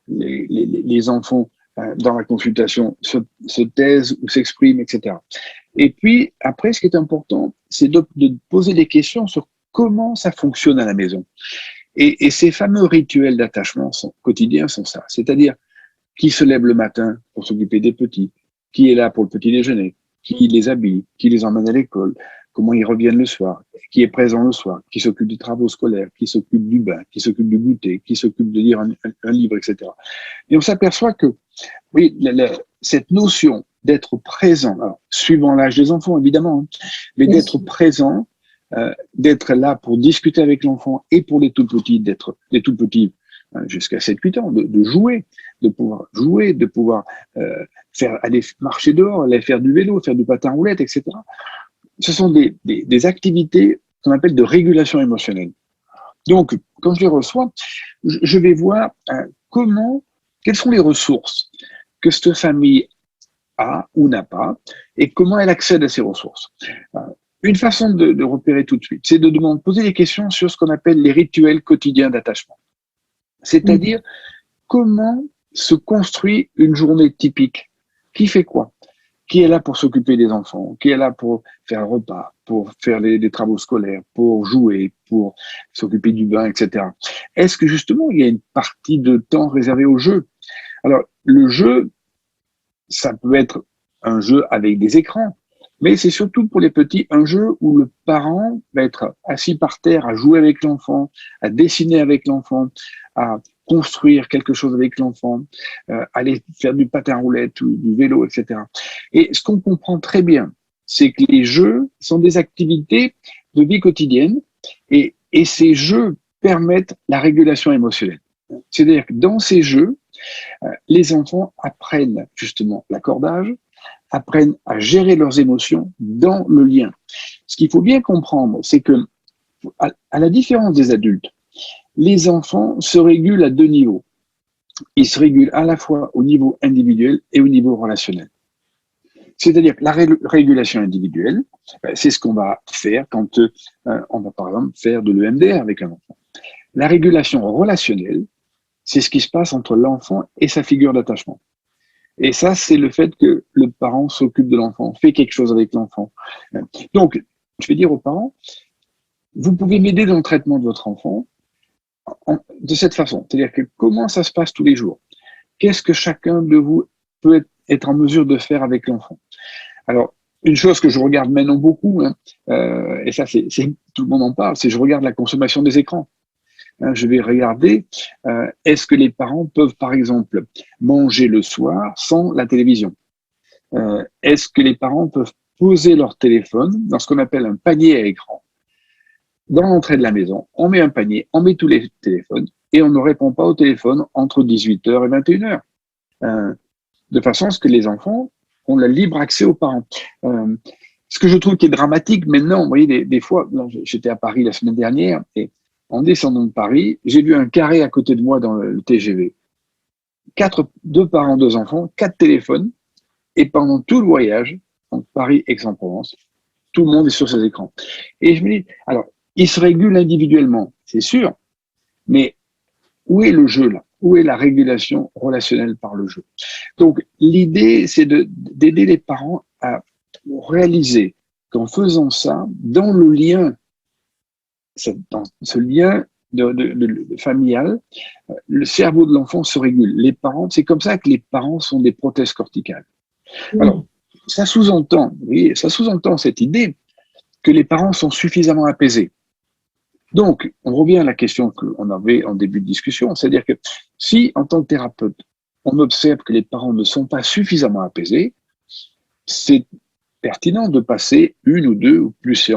les enfants dans la consultation se taisent ou s'expriment, etc. Et puis, après, ce qui est important, c'est de poser des questions sur comment ça fonctionne à la maison. Et ces fameux rituels d'attachement quotidiens sont ça. C'est-à-dire, qui se lève le matin pour s'occuper des petits, qui est là pour le petit déjeuner, qui les habille, qui les emmène à l'école, comment ils reviennent le soir, qui est présent le soir, qui s'occupe des travaux scolaires, qui s'occupe du bain, qui s'occupe du goûter, qui s'occupe de lire un livre, etc. Et on s'aperçoit que, oui, cette notion d'être présent, alors, suivant l'âge des enfants, évidemment, hein, mais d'être présent, d'être là pour discuter avec l'enfant et pour les tout petits, d'être les tout petits jusqu'à 7-8 ans, de jouer, de pouvoir aller marcher dehors, aller faire du vélo, faire du patin à roulettes, etc. Ce sont des activités qu'on appelle de régulation émotionnelle. Donc, quand je les reçois, je vais voir quelles sont les ressources que cette famille a ou n'a pas et comment elle accède à ces ressources. Une façon de repérer tout de suite, c'est de poser des questions sur ce qu'on appelle les rituels quotidiens d'attachement. C'est-à-dire, comment se construit une journée typique? Qui fait quoi? Qui est là pour s'occuper des enfants? Qui est là pour faire un repas, pour faire des travaux scolaires, pour jouer, pour s'occuper du bain, etc. Est-ce que justement, il y a une partie de temps réservée au jeu? Alors, le jeu, ça peut être un jeu avec des écrans, mais c'est surtout pour les petits un jeu où le parent va être assis par terre à jouer avec l'enfant, à dessiner avec l'enfant, à construire quelque chose avec l'enfant, aller faire du patin à roulettes ou du vélo, etc. Et ce qu'on comprend très bien, c'est que les jeux sont des activités de vie quotidienne et ces jeux permettent la régulation émotionnelle. C'est-à-dire que dans ces jeux, les enfants apprennent justement l'accordage, apprennent à gérer leurs émotions dans le lien. Ce qu'il faut bien comprendre, c'est que, à la différence des adultes, les enfants se régulent à 2 niveaux. Ils se régulent à la fois au niveau individuel et au niveau relationnel. C'est-à-dire que la régulation individuelle, c'est ce qu'on va faire quand on va par exemple faire de l'EMDR avec un enfant. La régulation relationnelle, c'est ce qui se passe entre l'enfant et sa figure d'attachement. Et ça, c'est le fait que le parent s'occupe de l'enfant, fait quelque chose avec l'enfant. Donc, je vais dire aux parents, vous pouvez m'aider dans le traitement de votre enfant de cette façon. C'est-à-dire que comment ça se passe tous les jours? Qu'est-ce que chacun de vous peut être en mesure de faire avec l'enfant? Alors, une chose que je regarde maintenant beaucoup, hein, et ça, tout le monde en parle, c'est je regarde la consommation des écrans. Je vais regarder, est-ce que les parents peuvent, par exemple, manger le soir sans la télévision? Est-ce que les parents peuvent poser leur téléphone dans ce qu'on appelle un panier à écran? Dans l'entrée de la maison, on met un panier, on met tous les téléphones et on ne répond pas au téléphone entre 18h et 21h. De façon à ce que les enfants ont le libre accès aux parents. Ce que je trouve qui est dramatique maintenant, vous voyez, des fois, j'étais à Paris la semaine dernière et en descendant de Paris, j'ai vu un carré à côté de moi dans le TGV. 2 parents, 2 enfants, 4 téléphones et pendant tout le voyage, donc Paris, Aix-en-Provence, tout le monde est sur ses écrans. Et je me dis, alors, ils se régulent individuellement, c'est sûr, mais où est le jeu là? Où est la régulation relationnelle par le jeu? Donc, l'idée, c'est d'aider les parents à réaliser qu'en faisant ça, dans le lien, dans ce lien familial, le cerveau de l'enfant se régule. Les parents, c'est comme ça que les parents sont des prothèses corticales. Alors, ça sous-entend cette idée que les parents sont suffisamment apaisés. Donc, on revient à la question qu'on avait en début de discussion, c'est-à-dire que si, en tant que thérapeute, on observe que les parents ne sont pas suffisamment apaisés, c'est pertinent de passer une ou deux ou plus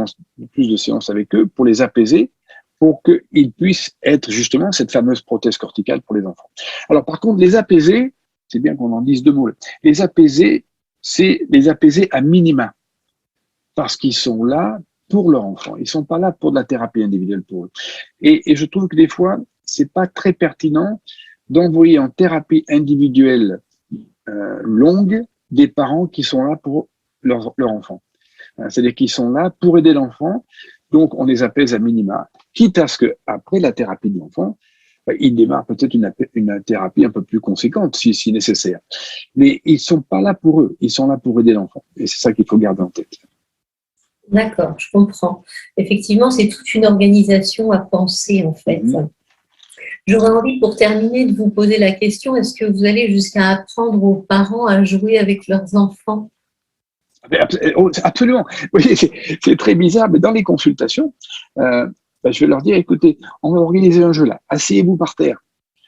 de séances avec eux pour les apaiser, pour qu'ils puissent être justement cette fameuse prothèse corticale pour les enfants. Alors, par contre, les apaiser, c'est bien qu'on en dise deux mots. Les apaiser, c'est les apaiser à minima, parce qu'ils sont là pour leur enfant. Ils sont pas là pour de la thérapie individuelle pour eux. Et je trouve que des fois, c'est pas très pertinent d'envoyer en thérapie individuelle longue des parents qui sont là pour leur enfant. C'est-à-dire qu'ils sont là pour aider l'enfant, donc on les apaise à minima, quitte à ce qu'après la thérapie de l'enfant, il démarre peut-être une thérapie un peu plus conséquente si nécessaire. Mais ils sont pas là pour eux, ils sont là pour aider l'enfant. Et c'est ça qu'il faut garder en tête. D'accord, je comprends. Effectivement, c'est toute une organisation à penser, en fait. J'aurais envie, pour terminer, de vous poser la question, est-ce que vous allez jusqu'à apprendre aux parents à jouer avec leurs enfants? Absolument. Oui, c'est très bizarre, mais dans les consultations, je vais leur dire, écoutez, on va organiser un jeu là, asseyez-vous par terre.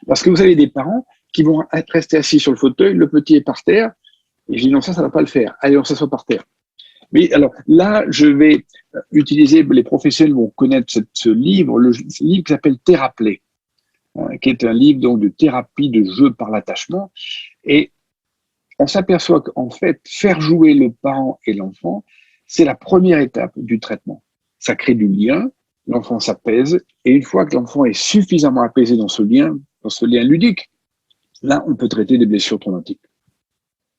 Parce que vous avez des parents qui vont rester assis sur le fauteuil, le petit est par terre, et je dis non, ça ne va pas le faire. Allez, on s'assoit par terre. Mais alors là, je vais utiliser, les professionnels vont connaître ce livre qui s'appelle Theraplay, qui est un livre donc de thérapie de jeu par l'attachement. Et on s'aperçoit qu'en fait, faire jouer le parent et l'enfant, c'est la première étape du traitement. Ça crée du lien, l'enfant s'apaise, et une fois que l'enfant est suffisamment apaisé dans ce lien ludique, là, on peut traiter des blessures traumatiques.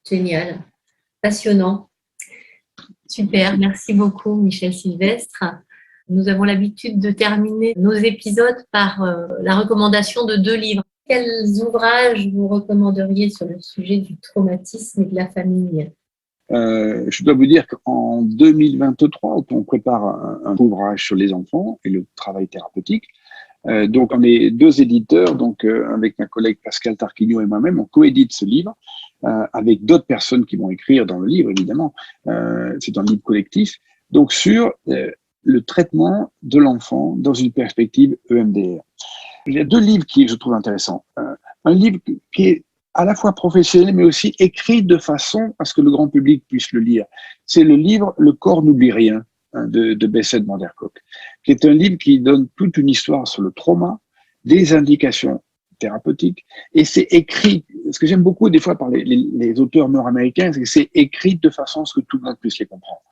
Génial, passionnant. Super, merci beaucoup Michel Sylvestre. Nous avons l'habitude de terminer nos épisodes par la recommandation de 2 livres. Quels ouvrages vous recommanderiez sur le sujet du traumatisme et de la famille? Je dois vous dire qu'en 2023, on prépare un ouvrage sur les enfants et le travail thérapeutique. Donc, on est 2 éditeurs, donc avec ma collègue Pascal Tarquinio et moi-même, on coédite ce livre avec d'autres personnes qui vont écrire dans le livre, évidemment. C'est un livre collectif. Donc, sur le traitement de l'enfant dans une perspective EMDR. Il y a 2 livres qui je trouve intéressants. Un livre qui est à la fois professionnel, mais aussi écrit de façon à ce que le grand public puisse le lire. C'est le livre « Le corps n'oublie rien » de Bessel van der Kolk, qui est un livre qui donne toute une histoire sur le trauma, des indications thérapeutiques, et c'est écrit, ce que j'aime beaucoup des fois par les auteurs nord-américains, c'est que c'est écrit de façon à ce que tout le monde puisse les comprendre.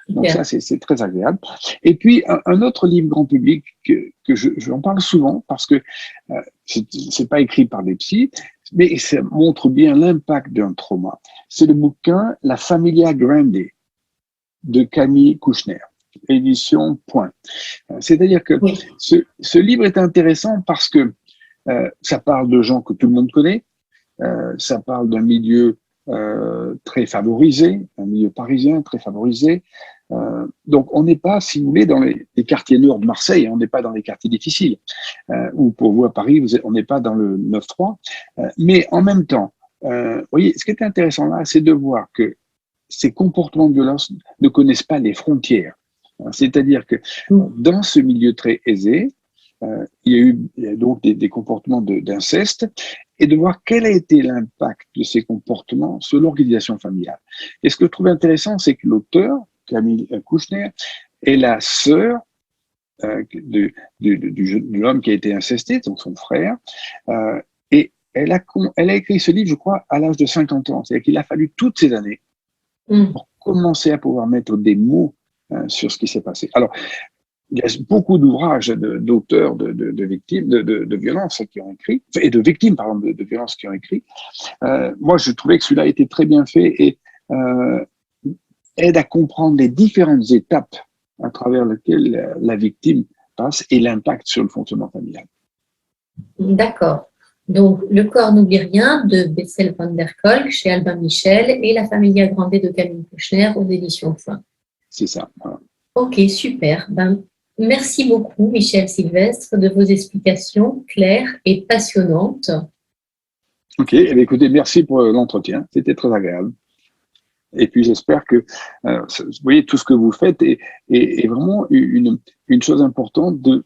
Donc ça, c'est très agréable. Et puis, un autre livre grand public que j'en parle souvent parce que c'est pas écrit par des psys, mais ça montre bien l'impact d'un trauma. C'est le bouquin La Familia Grande de Camille Kouchner, édition Point. C'est-à-dire que ce livre est intéressant parce que ça parle de gens que tout le monde connaît, ça parle d'un milieu très favorisé, un milieu parisien très favorisé. Donc, on n'est pas, si vous voulez, dans les quartiers nord de Marseille, on n'est pas dans les quartiers difficiles, ou pour vous à Paris, on n'est pas dans le 9-3. Mais en même temps, vous voyez, ce qui est intéressant là, c'est de voir que ces comportements de violence ne connaissent pas les frontières. C'est-à-dire que dans ce milieu très aisé, il y a donc des comportements d'inceste, et de voir quel a été l'impact de ces comportements sur l'organisation familiale. Et ce que je trouve intéressant, c'est que l'auteur, Camille Kouchner, est la sœur de l'homme qui a été incesté, donc son frère, et elle a écrit ce livre, je crois, à l'âge de 50 ans. C'est-à-dire qu'il a fallu toutes ces années pour commencer à pouvoir mettre des mots sur ce qui s'est passé. Alors, il y a beaucoup d'ouvrages d'auteurs de victimes de violences qui ont écrit, et de victimes, par exemple, de violences qui ont écrit. Moi, je trouvais que celui-là était très bien fait et aide à comprendre les différentes étapes à travers lesquelles la victime passe et l'impact sur le fonctionnement familial. D'accord. Donc, Le corps n'oublie rien de Bessel van der Kolk chez Albin Michel et La Familia Grande de Camille Kouchner aux éditions Point. C'est ça. Voilà. Ok, super. Merci beaucoup, Michel Sylvestre, de vos explications claires et passionnantes. Ok, écoutez, merci pour l'entretien. C'était très agréable. Et puis j'espère que, vous voyez, tout ce que vous faites est vraiment une chose importante de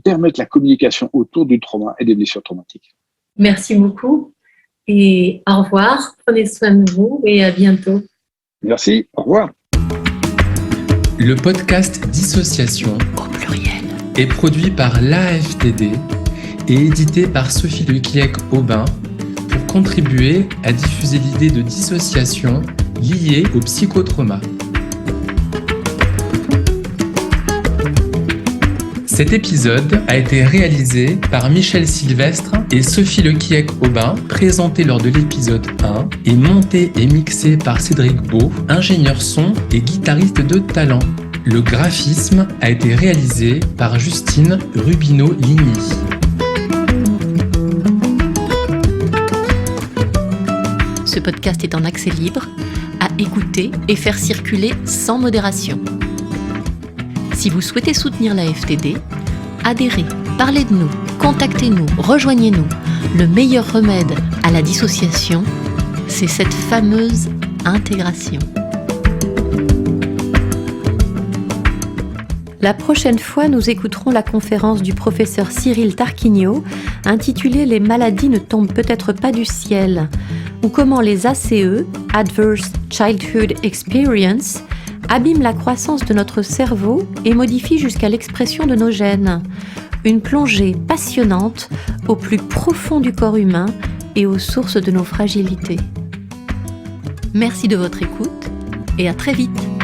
permettre la communication autour du trauma et des blessures traumatiques. Merci beaucoup et au revoir. Prenez soin de vous et à bientôt. Merci, au revoir. Le podcast Dissociation Au pluriel. est produit par l'AFTD et édité par Sophie Lecliec-Aubin pour contribuer à diffuser l'idée de dissociation liée au psychotrauma. Cet épisode a été réalisé par Michel Sylvestre et Sophie Lecliec-Aubin, présenté lors de l'épisode 1 et monté et mixé par Cédric Beau, ingénieur son et guitariste de talent. Le graphisme a été réalisé par Justine Rubino-Ligny. Ce podcast est en accès libre, à écouter et faire circuler sans modération. Si vous souhaitez soutenir la FTD, adhérez, parlez de nous, contactez-nous, rejoignez-nous. Le meilleur remède à la dissociation, c'est cette fameuse intégration. La prochaine fois, nous écouterons la conférence du professeur Cyril Tarquinio intitulée « Les maladies ne tombent peut-être pas du ciel » ou comment les ACE, Adverse Childhood Experience, abîment la croissance de notre cerveau et modifient jusqu'à l'expression de nos gènes. Une plongée passionnante au plus profond du corps humain et aux sources de nos fragilités. Merci de votre écoute et à très vite.